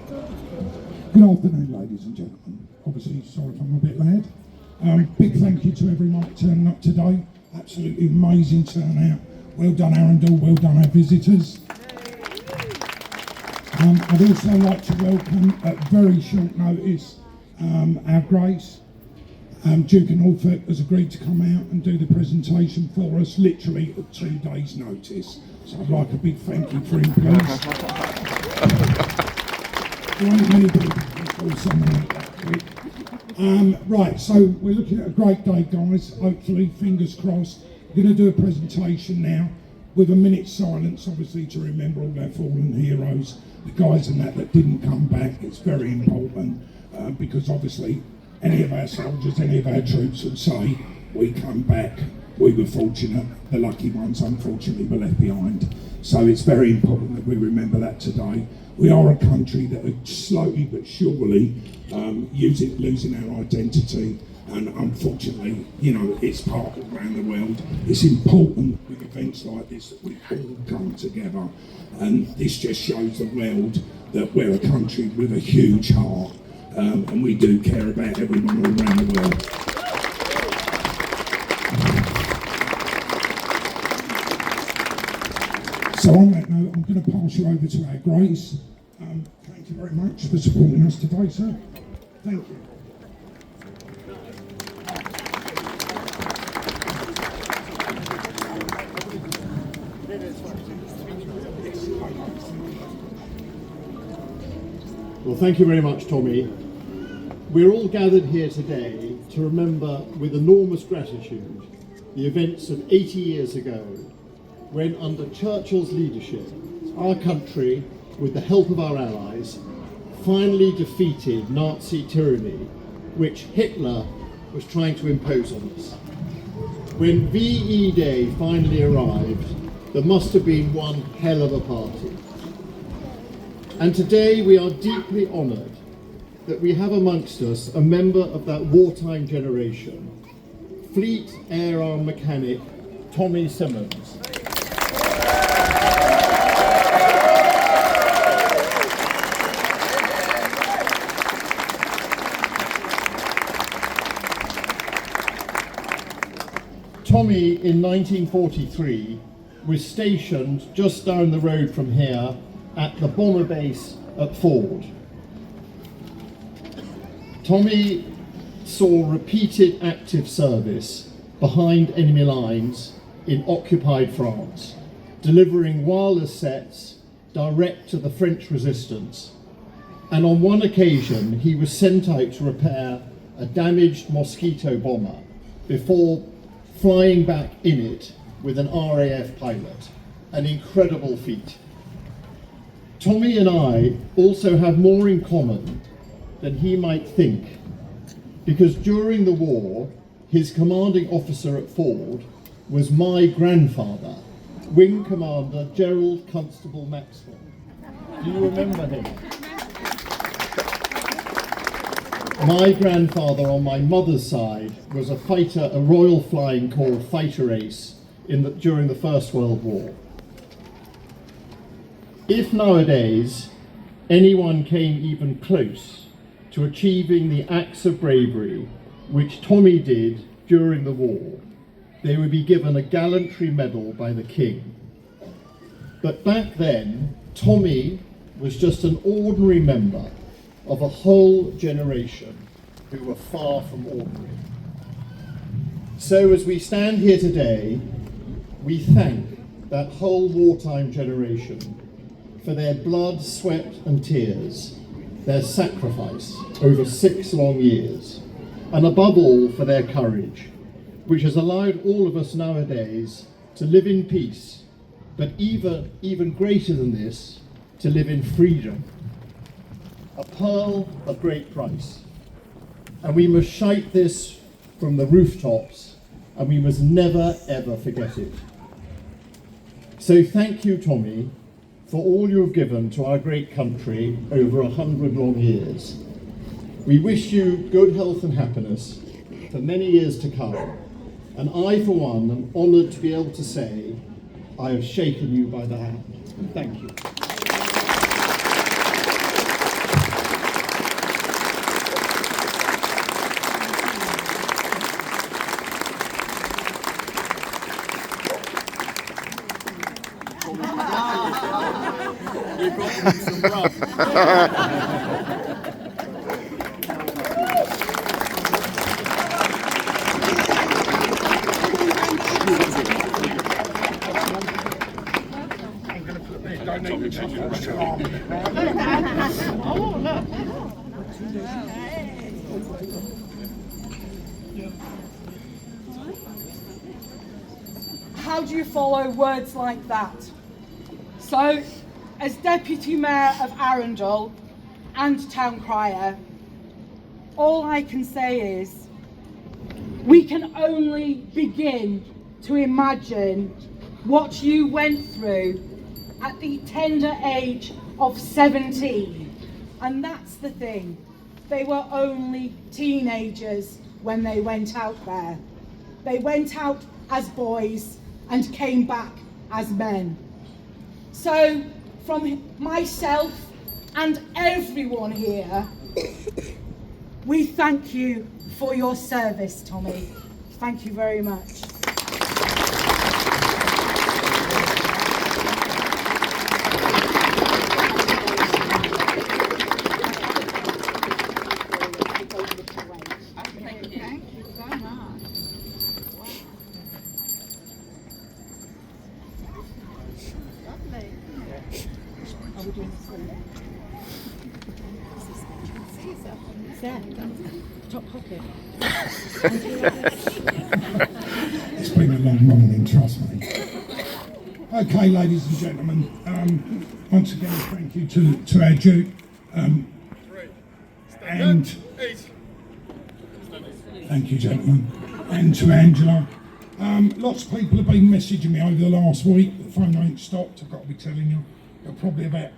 Good afternoon, ladies and gentlemen. Obviously, sorry if I'm a bit loud. Big thank you to everyone that turned up today. Absolutely amazing turnout. Well done, Arundel. Well done, our visitors. I'd also like to welcome, at very short notice, our Grace. Duke of Norfolk has agreed to come out and do the presentation for us, literally at 2 days' notice. So I'd like a big thank you for him, please. There ain't many people can call someone out that quick. Right, so we're looking at a great day, guys. Hopefully, fingers crossed. We're going to do a presentation now with a minute's silence, obviously, to remember all our fallen heroes, the guys and that didn't come back. It's very important because obviously any of our soldiers, any of our troops would say, we come back, we were fortunate, the lucky ones unfortunately were left behind. So it's very important that we remember that today. We are a country that are slowly but surely losing our identity, and unfortunately, you know, it's part of around the world. It's important with events like this that we all come together, and this just shows the world that we're a country with a huge heart, and we do care about everyone all around the world. So on that note, I'm going to pass you over to our Grace. Thank you very much for supporting us today, sir. Thank you. Well, thank you very much, Tommy. We're all gathered here today to remember with enormous gratitude the events of 80 years ago, when under Churchill's leadership, our country, with the help of our allies, finally defeated Nazi tyranny, which Hitler was trying to impose on us. When VE Day finally arrived, there must have been one hell of a party. And today we are deeply honoured that we have amongst us a member of that wartime generation, Fleet Air Arm Mechanic Tommy Simmonds. Tommy, in 1943, was stationed just down the road from here at the bomber base at Ford. Tommy saw repeated active service behind enemy lines in occupied France, delivering wireless sets direct to the French resistance. And on one occasion, he was sent out to repair a damaged Mosquito bomber before flying back in it with an RAF pilot. An incredible feat. Tommy and I also have more in common than he might think, because during the war, his commanding officer at Ford was my grandfather, Wing Commander Gerald Constable Maxwell. Do you remember him? My grandfather on my mother's side was a fighter, a Royal Flying Corps fighter ace during the First World War. If nowadays anyone came even close to achieving the acts of bravery which Tommy did during the war, they would be given a gallantry medal by the King. But back then, Tommy was just an ordinary member of a whole generation who were far from ordinary. So as we stand here today, we thank that whole wartime generation for their blood, sweat and tears, their sacrifice over 6 long years, and above all for their courage, which has allowed all of us nowadays to live in peace, but even greater than this, to live in freedom. A pearl of great price. And we must shout this from the rooftops, and we must never ever forget it. So thank you, Tommy, for all you have given to our great country over 100 long years. We wish you good health and happiness for many years to come. And I, for one, am honoured to be able to say I have shaken you by the hand. Thank you. How do you follow words like that? So, as Deputy Mayor of Arundel and Town Crier, all I can say is we can only begin to imagine what you went through at the tender age of 17. And that's the thing, they were only teenagers when they went out there. They went out as boys and came back as men. So from myself and everyone here, we thank you for your service, Tommy. Thank you very much. Top pocket. It's been a long morning, trust me. Okay, ladies and gentlemen, once again, thank you to our Duke, and thank you, gentlemen, and to Angela. Lots of people have been messaging me over the last week. The phone ain't stopped, I've got to be telling you. Got probably about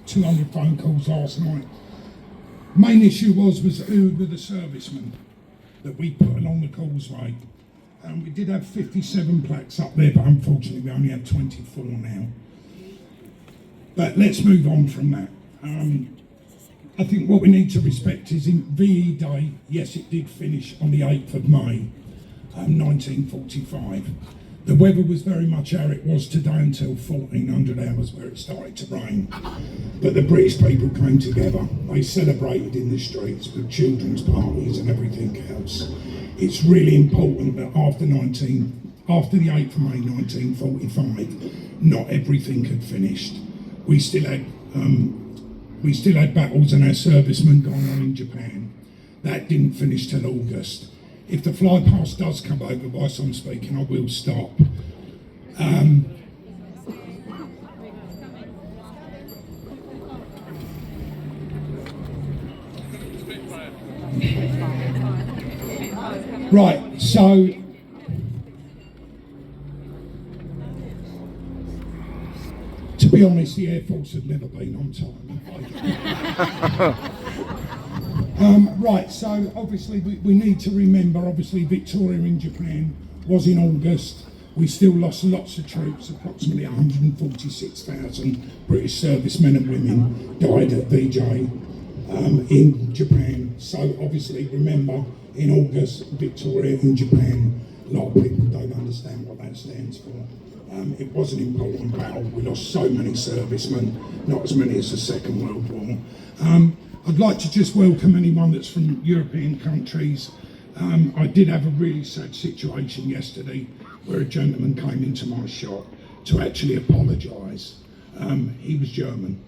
200 phone calls last night. Main issue was who were the servicemen that we put along the causeway. We did have 57 plaques up there, but unfortunately we only have 24 now. But let's move on from that. I think what we need to respect is in VE Day, yes, it did finish on the 8th of May, 1945. The weather was very much how it was today until 1400 hours where it started to rain. But the British people came together. They celebrated in the streets with children's parties and everything else. It's really important that after the 8th of May 1945, not everything had finished. We still had battles and our servicemen going on in Japan. That didn't finish till August. If the fly past does come over whilst I'm speaking, I will stop. Right, so to be honest, the Air Force had never been on time. Right, so obviously we need to remember, obviously Victoria in Japan was in August. We still lost lots of troops, approximately 146,000 British servicemen and women died at VJ in Japan. So obviously remember, in August, Victoria in Japan, a lot of people don't understand what that stands for. It was an important battle. We lost so many servicemen, not as many as the Second World War. I'd like to just welcome anyone that's from European countries. I did have a really sad situation yesterday where a gentleman came into my shop to actually apologise. He was German.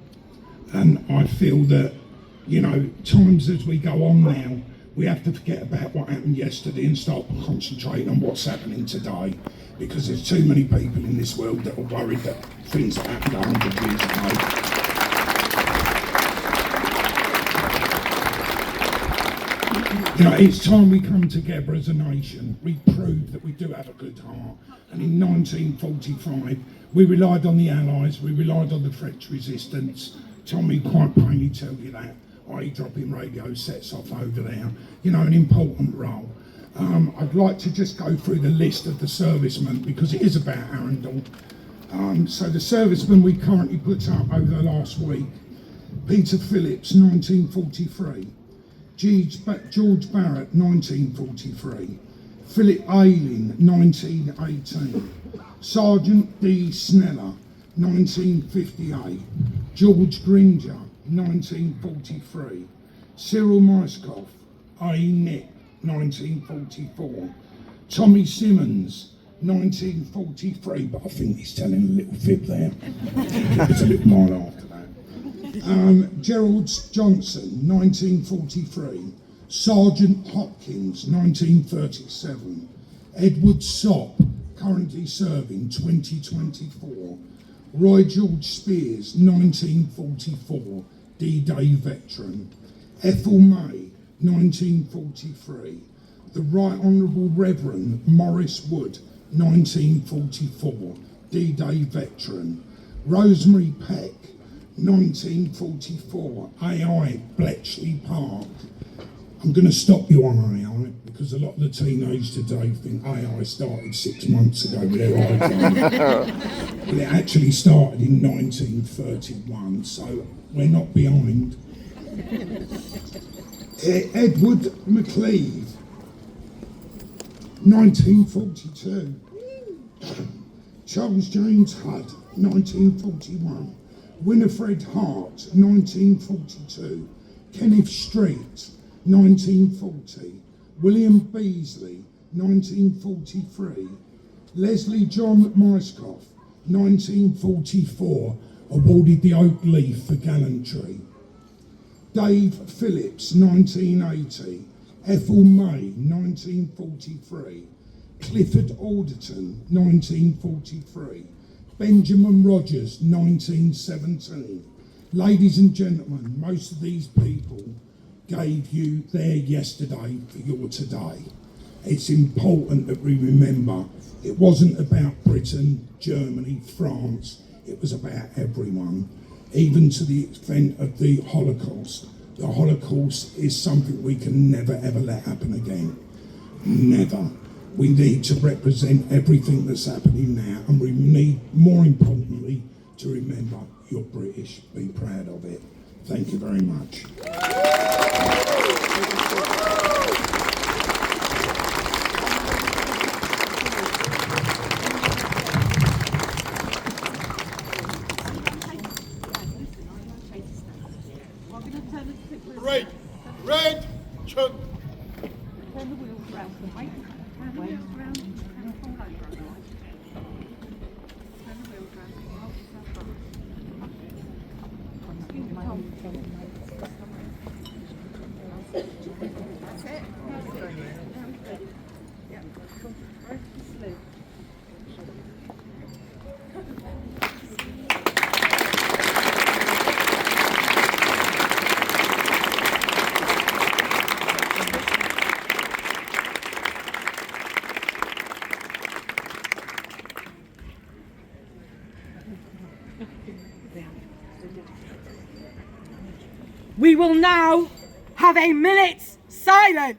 And I feel that, you know, times as we go on now, we have to forget about what happened yesterday and start concentrating on what's happening today, because there's too many people in this world that are worried that things that happened 100 years ago. You know, it's time we come together as a nation. We prove that we do have a good heart. And in 1945, we relied on the Allies, we relied on the French resistance. Tommy quite plainly tell you that, i.e. dropping radio sets off over there. You know, an important role. I'd like to just go through the list of the servicemen because it is about Arundel. So the servicemen we currently put up over the last week: Peter Phillips, 1943. George Barrett, 1943. Philip Ayling, 1918. Sergeant D. Sneller, 1958. George Gringer, 1943. Cyril Myskoff, A. Nick, 1944. Tommy Simmonds, 1943, but I think he's telling a little fib there. It's a little while after that. Gerald Johnson, 1943. Sergeant Hopkins, 1937. Edward Sopp, currently serving, 2024. Roy George Spears, 1944, D-Day veteran. Ethel May, 1943. The Right Honourable Reverend Maurice Wood, 1944, D-Day veteran. Rosemary Peck, 1944, AI Bletchley Park. I'm going to stop you on AI because a lot of the teenagers today think AI started 6 months ago with their iPhone. But it actually started in 1931, so we're not behind. Edward McLeave, 1942. Charles James Hudd, 1941. Winifred Hart, 1942. Kenneth Street, 1940. William Beasley, 1943. Leslie John Myskoff, 1944, awarded the Oak Leaf for gallantry. Dave Phillips, 1980. Ethel May, 1943. Clifford Alderton, 1943. Benjamin Rogers, 1917. Ladies and gentlemen, most of these people gave you their yesterday for your today. It's important that we remember it wasn't about Britain, Germany, France. It was about everyone, even to the extent of the Holocaust. The Holocaust is something we can never ever let happen again. Never. We need to represent everything that's happening now, and we need, more importantly, to remember you're British. Be proud of it. Thank you very much. Red, chunk. Turn the wheels round. Turn the wheels round. And hold over. Turn the wheels round. Hold yourself up. That's it. Yeah. Right to sleep. We will now have a minute's silence.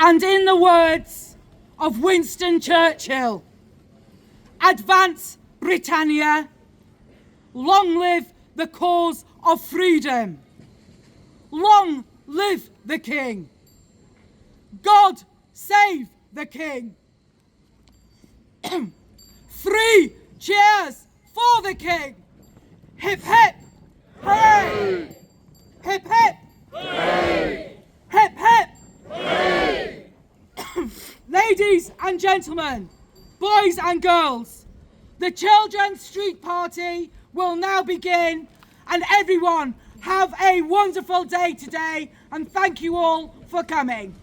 And in the words of Winston Churchill, advance Britannia, long live the cause of freedom, long live the King, God save the King. 3 cheers for the King. Hip hip, hooray! Hip hip, hooray! Hip hip, hooray! Ladies and gentlemen, boys and girls, the children's street party will now begin, and everyone have a wonderful day today, and thank you all for coming.